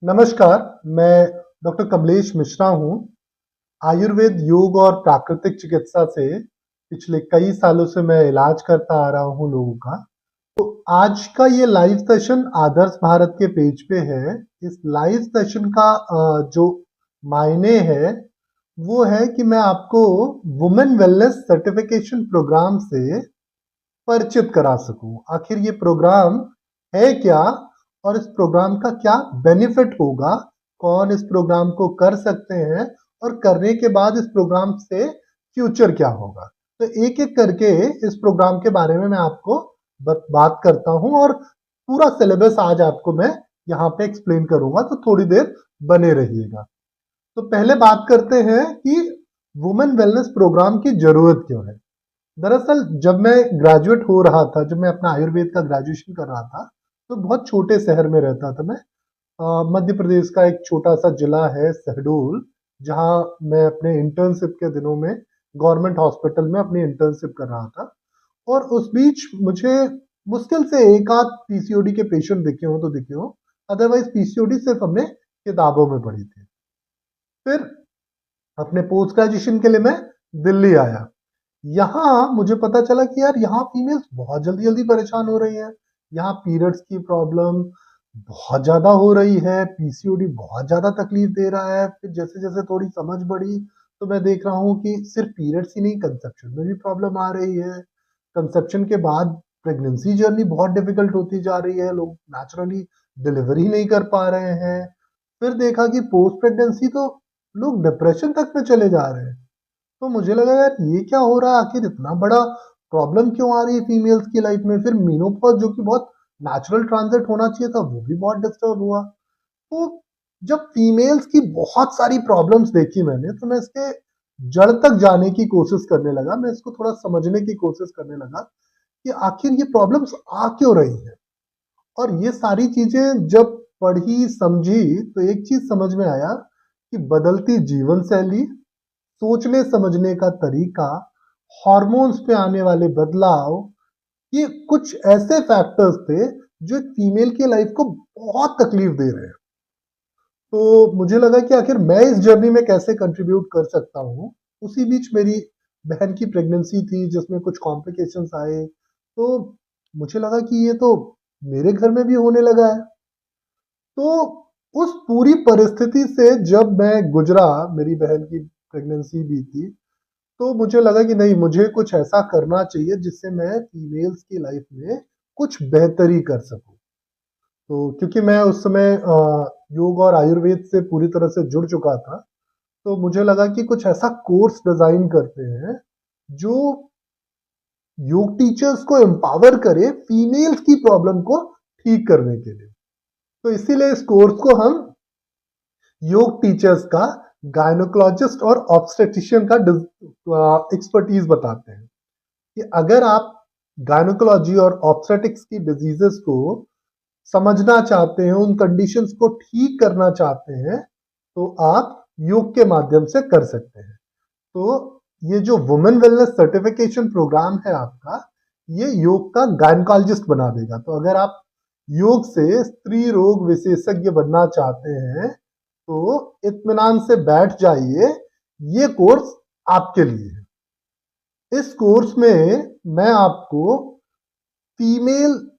नमस्कार, मैं डॉक्टर कमलेश मिश्रा हूँ। आयुर्वेद, योग और प्राकृतिक चिकित्सा से पिछले कई सालों से मैं इलाज करता आ रहा हूँ लोगों का। तो आज का ये लाइव सेशन आदर्श भारत के पेज पे है। इस लाइव सेशन का जो मायने है, वो है कि मैं आपको वुमेन वेलनेस सर्टिफिकेशन प्रोग्राम से परिचित करा सकूँ। आखिर ये प्रोग्राम है क्या और इस प्रोग्राम का क्या बेनिफिट होगा? कौन इस प्रोग्राम को कर सकते हैं और करने के बाद इस प्रोग्राम से फ्यूचर क्या होगा? तो एक-एक करके इस प्रोग्राम के बारे में मैं आपको बात करता हूँ और पूरा सिलेबस आज आपको मैं यहाँ पे एक्सप्लेन करूँगा, तो थोड़ी देर बने रहिएगा। तो पहले बात करते हैं कि वुमेन वेलनेस प्रोग्राम की ज़रूरत क्यों है? दरअसल जब मैं ग्रेजुएट हो रहा था, जब मैं अपना आयुर्वेद का ग्रेजुएशन कर रहा था, तो बहुत छोटे शहर में रहता था मैं। मध्य प्रदेश का एक छोटा-सा जिला है शहडोल, जहाँ मैं अपने इंटर्नशिप के दिनों में गवर्नमेंट हॉस्पिटल में अपनी इंटर्नशिप कर रहा था। और उस बीच मुझे मुश्किल से 1 आध पीसीओडी के पेशेंट दिखे हों तो दिखे हों, अदरवाइज़ पीसीओडी सिर्फ़ हमने किताबों में पढ़ी थी। फिर अपने पोस्ट ग्रेजुएशन के लिए मैं दिल्ली आया। यहाँ मुझे पता चला कि यार यहाँ फीमेल्स बहुत जल्दी-जल्दी परेशान हो रही हैं। यहाँ पीरियड्स की प्रॉब्लम बहुत ज़्यादा हो रही है, पीसीओडी बहुत ज़्यादा तकलीफ दे रहा है। फिर जैसे-जैसे थोड़ी समझ बढ़ी, तो मैं देख रहा हूँ कि सिर्फ पीरियड्स ही नहीं, कंसेप्शन में भी प्रॉब्लम आ रही है। कंसेप्शन के बाद प्रेगनेंसी जर्नी बहुत डिफ़िकल्ट होती जा रही है, लोग नेचुरली डिलीवरी नहीं कर पा रहे हैं। फिर देखा कि पोस्ट प्रेगनेंसी तो लोग डिप्रेशन तक में चले जा रहे हैं। तो मुझे लगा यार ये क्या हो रहा है, आखिर इतना बड़ा प्रॉब्लम क्यों आ रही है फीमेल्स की लाइफ में? फिर मेनोपॉज़ जो कि बहुत नेचुरल ट्रांजिट होना चाहिए था, वो भी बहुत डिस्टर्ब हुआ। तो जब फीमेल्स की बहुत सारी प्रॉब्लम्स देखी मैंने, तो मैं इसके जड़ तक जाने की कोशिश करने लगा। मैं इसको थोड़ा समझने की कोशिश करने लगा कि आखिर ये प्रॉब्लम्स आ क्यों रही हैं? और ये सारी चीज़ें जब पढ़ी, समझी, तो एक चीज़ समझ में आया कि बदलती जीवन शैली, सोचने समझने का तरीका, हॉर्मोन्स पे आने वाले बदलाव, ये कुछ ऐसे फैक्टर्स थे जो एक फीमेल की लाइफ को बहुत तकलीफ दे रहे हैं। तो मुझे लगा कि आखिर मैं इस जर्नी में कैसे कंट्रीब्यूट कर सकता हूँ। उसी बीच मेरी बहन की प्रेगनेंसी थी जिसमें कुछ कॉम्प्लिकेशंस आए, तो मुझे लगा कि ये तो मेरे घर में भी होने लगा है। तो उस पूरी परिस्थिति से जब मैं गुज़रा, मेरी बहन की प्रेगनेंसी भी थी, तो मुझे लगा कि नहीं, मुझे कुछ ऐसा करना चाहिए जिससे मैं फीमेल्स की लाइफ में कुछ बेहतरी कर सकूँ। तो क्योंकि मैं उस समय योग और आयुर्वेद से पूरी तरह से जुड़ चुका था, तो मुझे लगा कि कुछ ऐसा कोर्स डिज़ाइन करते हैं, जो योग टीचर्स को एम्पावर करे फीमेल्स की प्रॉब्लम को ठीक करने के लिए। तो इसीलिए इस कोर्स को हम योग टीचर्स का गायनोकोलॉजिस्ट और ऑब्स्टेट्रिशियन का एक्सपर्टीज बताते हैं कि अगर आप गायनोकोलॉजी और ऑब्स्टेटिक्स की डिजीजेस को समझना चाहते हैं, उन कंडीशंस को ठीक करना चाहते हैं, तो आप योग के माध्यम से कर सकते हैं। तो ये जो वुमेन वेलनेस सर्टिफिकेशन प्रोग्राम है आपका, ये योग का गायनोकोलॉजिस्ट बना देगा। तो अगर आप योग से स्त्री रोग विशेषज्ञ बनना चाहते हैं, तो इत्मीनान से बैठ जाइए, ये कोर्स आपके लिए है। इस कोर्स में मैं आपको फीमेल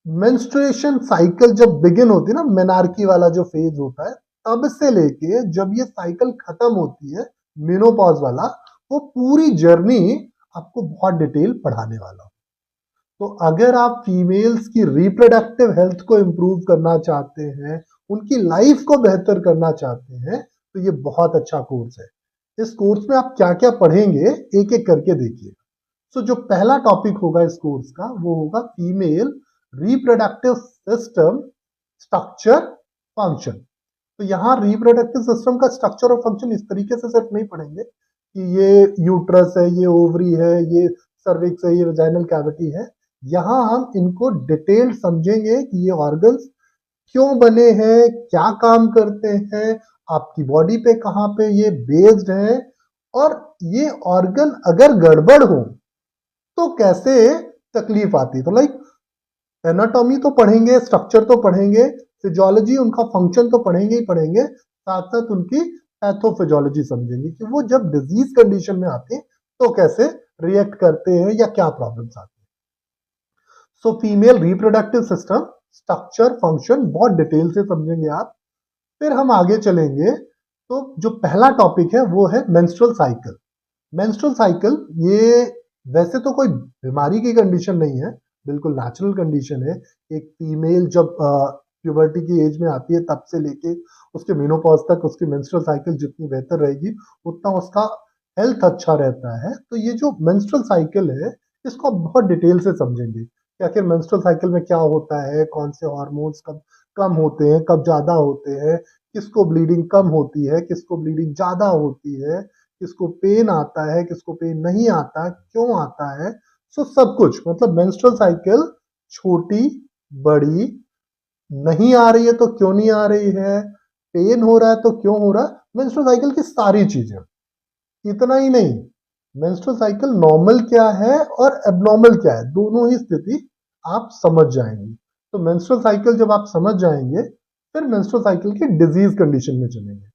मेंस्ट्रुएशन साइकिल जब बिगिन होती है ना, मेनार्की वाला जो फेज होता है, तब से लेके जब ये साइकिल खत्म होती है, मेनोपॉज वाला, वो पूरी जर्नी आपको बहुत डिटेल पढ़ाने वाला हूँ। तो अगर आप फीमेल्स की रिप्रोडक्टिव हेल्थ को इम्प्रूव करना चाहते हैं, उनकी लाइफ को बेहतर करना चाहते हैं, तो ये बहुत अच्छा कोर्स है। इस कोर्स में आप क्या-क्या पढ़ेंगे, एक-एक करके देखिए। सो जो पहला टॉपिक होगा इस कोर्स का, वो होगा female reproductive system, structure, function. तो यहाँ रिप्रोडक्टिव सिस्टम का स्ट्रक्चर और फंक्शन इस तरीके से सिर्फ नहीं पढ़ेंगे कि ये यूट्रस है, ये ओवरी है, ये सर्विक्स है, ये वेजाइनल कैविटी है। यहाँ हम इनको डिटेल समझेंगे कि ये ऑर्गन्स क्यों बने हैं, क्या काम करते हैं, आपकी बॉडी पे कहाँ पे ये बेस्ड है, और ये ऑर्गन अगर गड़बड़ हो तो कैसे तकलीफ आती है। तो लाइक एनाटॉमी तो पढ़ेंगे, स्ट्रक्चर तो पढ़ेंगे, फिजियोलॉजी उनका फंक्शन तो पढ़ेंगे ही पढ़ेंगे, साथ साथ उनकी पैथोफिजियोलॉजी समझेंगे कि वो जब डिजीज कंडीशन में आते हैं तो कैसे रिएक्ट करते हैं या क्या प्रॉब्लम्स आती है। So female reproductive system structure function बहुत डिटेल से समझेंगे आप। फिर हम आगे चलेंगे तो जो पहला टॉपिक है वो है मेंस्ट्रुअल साइकिल। मेंस्ट्रुअल साइकिल ये वैसे तो कोई बीमारी की कंडीशन नहीं है, बिल्कुल नेचुरल कंडीशन है। एक फीमेल जब प्यूबर्टी की एज में आती है तब से लेके उसके मेनोपॉज तक उसकी मेंस्ट्रुअल साइकिल जितनी बेहतर रहेगी उतना उसका हेल्थ अच्छा रहता है। तो ये जो मेंस्ट्रुअल साइकिल है इसको आप बहुत डिटेल से समझेंगे कि आखिर मेंस्ट्रुअल साइकिल में क्या होता है, कौन से हार्मोन्स कब कम होते हैं, कब ज्यादा होते हैं, किसको ब्लीडिंग कम होती है, किसको ब्लीडिंग ज्यादा होती है, किसको पेन आता है, किसको पेन नहीं आता, क्यों आता है। सो सब कुछ मतलब मेंस्ट्रुअल साइकिल छोटी बड़ी नहीं आ रही है तो क्यों नहीं आ रही है, पेन हो रहा है तो क्यों हो रहा है, मेंस्ट्रुअल साइकिल की सारी चीजें। इतना ही नहीं, मेंस्ट्रुअल साइकिल नॉर्मल क्या है और एबनॉर्मल क्या है दोनों ही स्थिति आप समझ जाएंगे। तो मेंस्ट्रुअल साइकिल जब आप समझ जाएंगे फिर मेंस्ट्रुअल साइकिल की डिजीज कंडीशन में चलेंगे।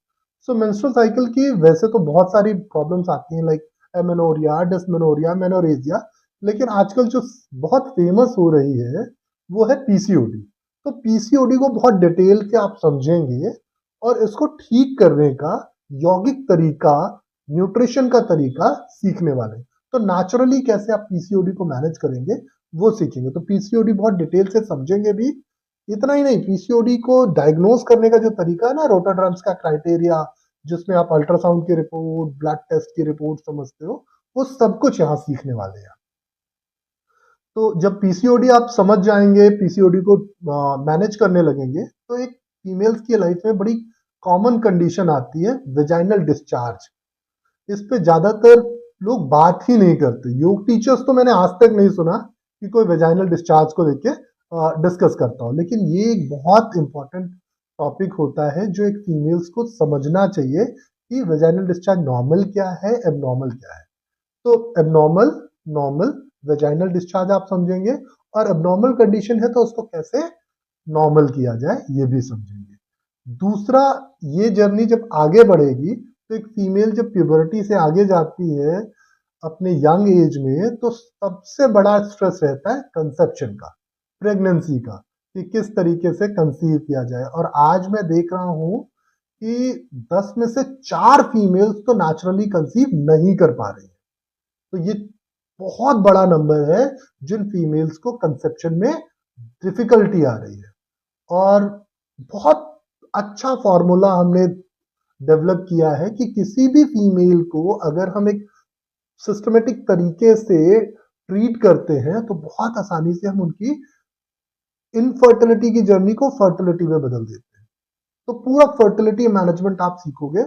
सो मेंस्ट्रुअल साइकिल की वैसे तो बहुत सारी प्रॉब्लम्स आती हैं लाइक एमेनोरिया, डिस्मेनोरिया, मेनोरेजिया, लेकिन आजकल जो बहुत फेमस हो रही है वो है पीसीओडी। तो पीसीओडी को बहुत डिटेल के आप समझेंगे और इसको ठीक करने का यौगिक तरीका, न्यूट्रिशन का तरीका सीखने वाले। तो नेचुरली कैसे आप पीसीओडी को मैनेज करेंगे वो सीखेंगे। तो पीसीओडी बहुत डिटेल से समझेंगे भी। इतना ही नहीं, पीसीओडी को डायग्नोज करने का जो तरीका है ना, रोटाड्रम्स का क्राइटेरिया जिसमें आप अल्ट्रासाउंड की रिपोर्ट, ब्लड टेस्ट की रिपोर्ट समझते हो, वो सब कुछ यहाँ सीखने वाले हैं। तो जब पीसीओडी आप समझ जाएंगे, पीसीओडी को मैनेज करने लगेंगे, तो एक फीमेल्स की लाइफ में बड़ी कॉमन कंडीशन आती है वेजाइनल डिस्चार्ज। इस पे ज्यादातर लोग बात ही नहीं करते। योग टीचर्स तो मैंने आज तक नहीं सुना कि कोई वेजाइनल डिस्चार्ज को लेके डिस्कस करता हो, लेकिन ये एक बहुत इंपॉर्टेंट टॉपिक होता है जो एक फीमेल्स को समझना चाहिए कि वेजाइनल डिस्चार्ज नॉर्मल क्या है, एबनॉर्मल क्या है। तो एबनॉर्मल, नॉर्मल, वेजाइनल डिस्चार्ज आप समझेंगे और एबनॉर्मल कंडीशन है तो उसको कैसे नॉर्मल किया जाए ये भी समझेंगे। दूसरा, ये जर्नी जब आगे बढ़ेगी तो एक फीमेल जब प्यूबर्टी से आगे जाती है अपने यंग एज में तो सबसे बड़ा स्ट्रेस रहता है कंसेप्शन का, प्रेगनेंसी का, कि किस तरीके से कंसीव किया जाए। और आज मैं देख रहा हूं कि 10 में से 4 फीमेल्स तो नेचुरली कंसीव नहीं कर पा रही है। तो ये बहुत बड़ा नंबर है जिन फीमेल्स को कंसेप्शन में डिफिकल्टी आ रही है। और बहुत अच्छा फॉर्मूला हमने डेवलप किया है कि किसी भी फीमेल को अगर हम एक सिस्टमेटिक तरीके से ट्रीट करते हैं तो बहुत आसानी से हम उनकी इनफर्टिलिटी की जर्नी को फर्टिलिटी में बदल देते हैं। तो पूरा फर्टिलिटी मैनेजमेंट आप सीखोगे,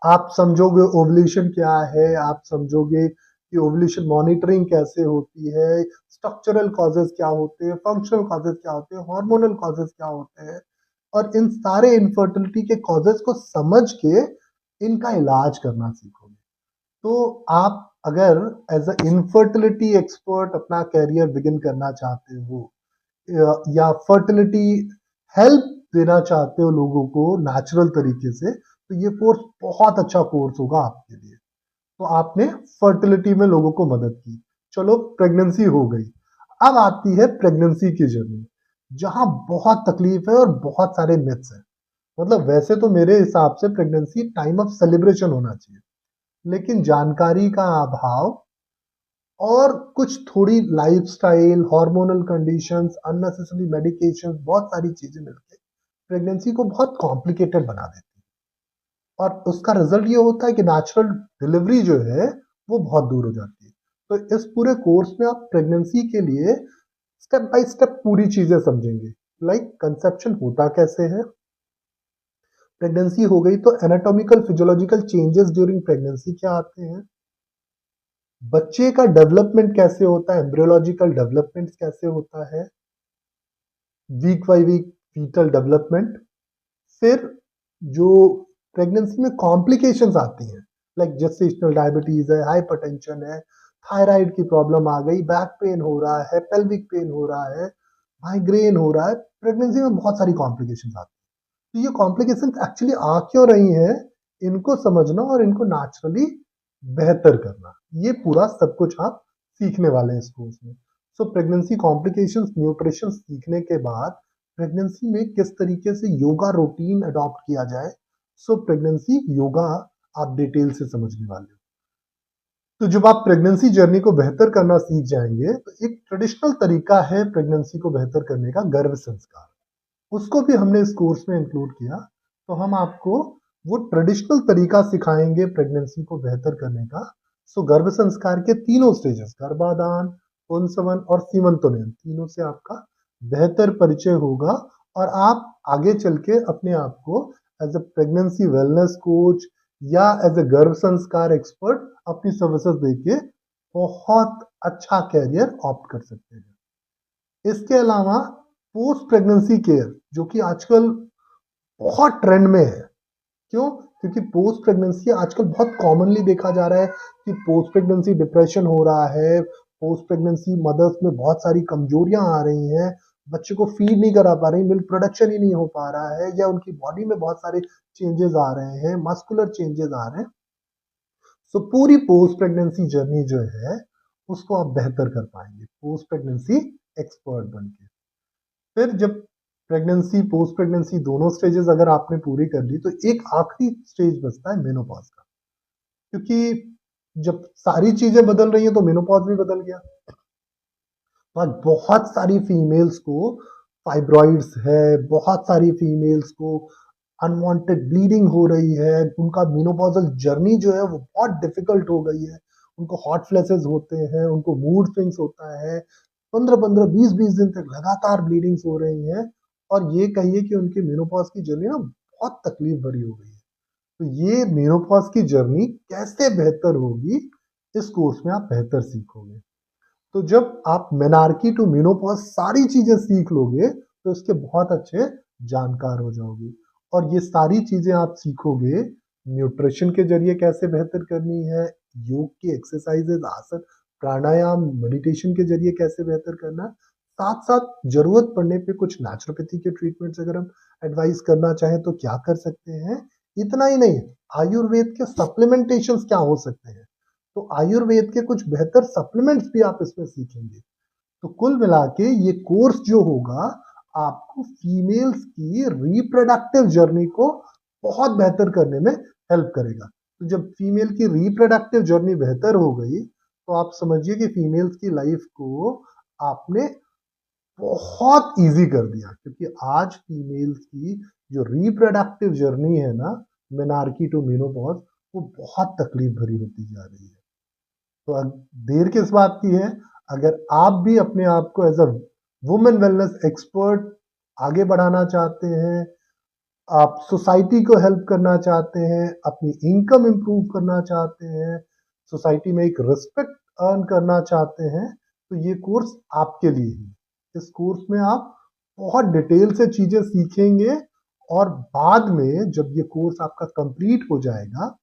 आप समझोगे ओवुलेशन क्या है, आप समझोगे कि ओवुलेशन मॉनिटरिंग कैसे होती है, स्ट्रक्चरल कॉजेज क्या होते हैं, फंक्शनल कॉजेज क्या होते हैं, हार्मोनल कॉजेज क्या होते हैं, और इन सारे इनफर्टिलिटी के कॉजेज को समझ के इनका इलाज करना सीखोगे। तो आप अगर एज अ इनफर्टिलिटी एक्सपर्ट अपना करियर बिगिन करना चाहते हो या फर्टिलिटी हेल्प देना चाहते हो लोगों को नेचुरल तरीके से, तो ये कोर्स बहुत अच्छा कोर्स होगा आपके लिए। तो आपने फर्टिलिटी में लोगों को मदद की, चलो प्रेगनेंसी हो गई। अब आती है प्रेगनेंसी की जर्नी जहां बहुत तकलीफ है और बहुत सारे मिथ्स हैं। मतलब वैसे तो मेरे हिसाब से प्रेगनेंसी टाइम ऑफ सेलिब्रेशन होना चाहिए, लेकिन जानकारी का अभाव और कुछ थोड़ी lifestyle, hormonal conditions, unnecessary medications, बहुत सारी चीजें मिलकर प्रेगनेंसी को बहुत कॉम्प्लिकेटेड बना देती है और उसका रिजल्ट ये होता है कि नेचुरल डिलीवरी जो है वो बहुत दूर हो जाती है। तो इस पूरे कोर्स में आप प्रेगनेंसी के लिए स्टेप बाय स्टेप पूरी चीजें समझेंगे, लाइक कंसेप्शन होता कैसे है, प्रेगनेंसी हो गई तो anatomical physiological changes during pregnancy क्या आते हैं, बच्चे का डेवलपमेंट कैसे होता है, एम्ब्रियोलॉजिकल डेवलपमेंट कैसे होता है, week by week fetal development. फिर जो प्रेगनेंसी में कॉम्प्लिकेशंस आती हैं लाइक जेस्टेशनल डायबिटीज है, हाइपरटेंशन है, थायराइड की प्रॉब्लम आ गई, बैक पेन हो रहा है, पेल्विक पेन हो रहा है, माइग्रेन हो रहा है, प्रेगनेंसी में बहुत सारी कॉम्प्लिकेशंस आती हैं। तो ये कॉम्प्लिकेशंस एक्चुअली आ क्यों रही हैं, इनको समझना और इनको नेचुरली बेहतर करना, ये पूरा सब कुछ आप सीखने वाले हैं इस कोर्स में। सो प्रेगनेंसी कॉम्प्लिकेशंस, न्यूट्रिशन सीखने के बाद प्रेगनेंसी में किस तरीके से योगा रूटीन अडॉप्ट किया जाए, सो प्रेगनेंसी योगा आप डिटेल से समझने वाले हो। तो जब आप प्रेगनेंसी जर्नी को बेहतर करना सीख जाएंगे, तो एक ट्रेडिशनल तरीका है प्रेगनेंसी को बेहतर करने का, गर्भ संस्कार। उसको भी हमने इस कोर्स में इंक्लूड किया। तो हम आपको वो ट्रेडिशनल तरीका सिखाएंगे प्रेगनेंसी को बेहतर करने का। सो गर्भ संस्कार के तीनों स्टेजेस, गर्भाधान, पुंसवन और सीमंतोनयन, तीनों से आपका बेहतर परिचय होगा और आप आगे चल के अपने आप को as a pregnancy wellness coach या as a garbh sanskar expert अपनी सर्विसेज देके बहुत अच्छा कैरियर ऑप्ट कर सकते हैं। इसके अलावा पोस्ट प्रेगनेंसी केयर, जो कि आजकल बहुत ट्रेंड में है। क्यों? क्योंकि पोस्ट प्रेगनेंसी आजकल बहुत कॉमनली देखा जा रहा है कि पोस्ट प्रेगनेंसी डिप्रेशन हो रहा है, पोस्ट प्रेगनेंसी मदर्स में बहुत सारी कमजोरियां आ रही हैं, बच्चे को फीड नहीं करा पा रही, मिल्क प्रोडक्शन ही नहीं हो पा रहा है, या उनकी बॉडी में बहुत सारे चेंजेस आ रहे हैं, मस्कुलर चेंजेस आ रहे हैं। सो पूरी पोस्ट प्रेगनेंसी जर्नी जो है उसको आप बेहतर कर पाएंगे पोस्ट प्रेगनेंसी एक्सपर्ट बन के। फिर जब प्रेगनेंसी पोस्ट प्रेगनेंसी दोनों स्टेजेस अगर आपने पूरी कर ली, तो एक आखिरी स्टेज बचता है मेनोपॉज का। क्योंकि जब सारी चीजें बदल रही हैं तो मेनोपॉज भी बदल गया। तो आज बहुत सारी फीमेल्स को फाइब्रॉइड्स है, बहुत सारी फीमेल्स को अनवांटेड ब्लीडिंग हो रही है, उनका मेनोपॉजल जर्नी जो है वो बहुत डिफिकल्ट हो गई है, उनको हॉट फ्लैशेस होते हैं, उनको मूड स्विंग्स होता है, 15-15, 20-20 दिन तक लगातार ब्लीडिंग्स हो रही हैं, और ये कहिए कि उनकी मेनोपॉज की जर्नी ना बहुत तकलीफ भरी हो गई है। तो ये मेनोपॉज की जर्नी कैसे बेहतर होगी, इस कोर्स में आप बेहतर सीखोगे। तो जब आप मेनार्की टू मेनोपॉज सारी चीजें सीख लोगे, तो इसके बहुत अच्छे जानकार हो जाओगे। और ये सारी चीजें आप सीखोगे न्यूट्रिशन के जरिए कैसे बेहतर करनी है, योग की एक्सरसाइजेज, आसन, प्राणायाम, मेडिटेशन के जरिए कैसे बेहतर करना, साथ साथ जरूरत पड़ने पे कुछ नेचुरोपैथी के ट्रीटमेंट्स अगर हम एडवाइस करना चाहें तो क्या कर सकते हैं। इतना ही नहीं, आयुर्वेद के सप्लीमेंटेशंस क्या हो सकते हैं, तो आयुर्वेद के कुछ बेहतर सप्लीमेंट्स भी आप इसमें सीखेंगे। तो कुल मिला के ये कोर्स जो होगा आपको फीमेल्स की रिप्रोडक्टिव जर्नी को बहुत बेहतर करने में हेल्प करेगा। तो जब फीमेल की रिप्रोडक्टिव जर्नी बेहतर हो गई, तो आप समझिए कि फीमेल्स की लाइफ को आपने बहुत इजी कर दिया। क्योंकि आज फीमेल्स की जो रिप्रोडक्टिव जर्नी है ना, मेनार्की टू मेनोपॉज, वो बहुत तकलीफ भरी होती जा रही है। तो देर किस बात की है, अगर आप भी अपने आप को as a women wellness expert आगे बढ़ाना चाहते हैं, आप सोसाइटी को हेल्प करना चाहते हैं, अपनी इनकम इंप्रूव करना चाहते हैं, सोसाइटी में एक रिस्पेक्ट अर्न करना चाहते हैं, तो ये कोर्स आपके लिए ही। इस कोर्स में आप बहुत डिटेल से चीजें सीखेंगे, और बाद में जब ये कोर्स आपका कंप्लीट हो जाएगा,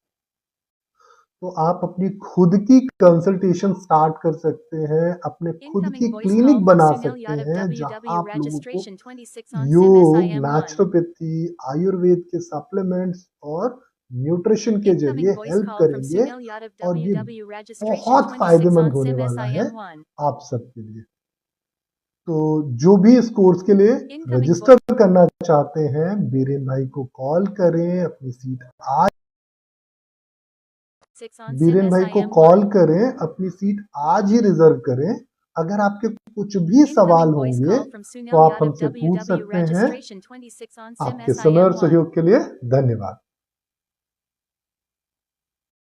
तो आप अपनी खुद की कंसल्टेशन स्टार्ट कर सकते हैं, अपने खुद की क्लिनिक बना सकते हैं, जहां आप लोगों को योग, नेचुरोपैथी, आयुर्वेद के सप्लीमेंट्स और न्यूट्रिशन के जरिए हेल्प करेंगे, और ये बहुत फायदेमंद होने वाला है आप सबके लिए। तो जो भी इस कोर्स के लिए रजिस्टर करना चाहते हैं, बीरेन भाई को कॉल करें, अपनी सीट आज बीरेन भाई को कॉल करें, अपनी सीट आज ही रिजर्व करें। अगर आपके कुछ भी सवाल होंगे तो आप हमसे पूछ सकते हैं। आपके समय और सहयोग के लिए धन्यवाद।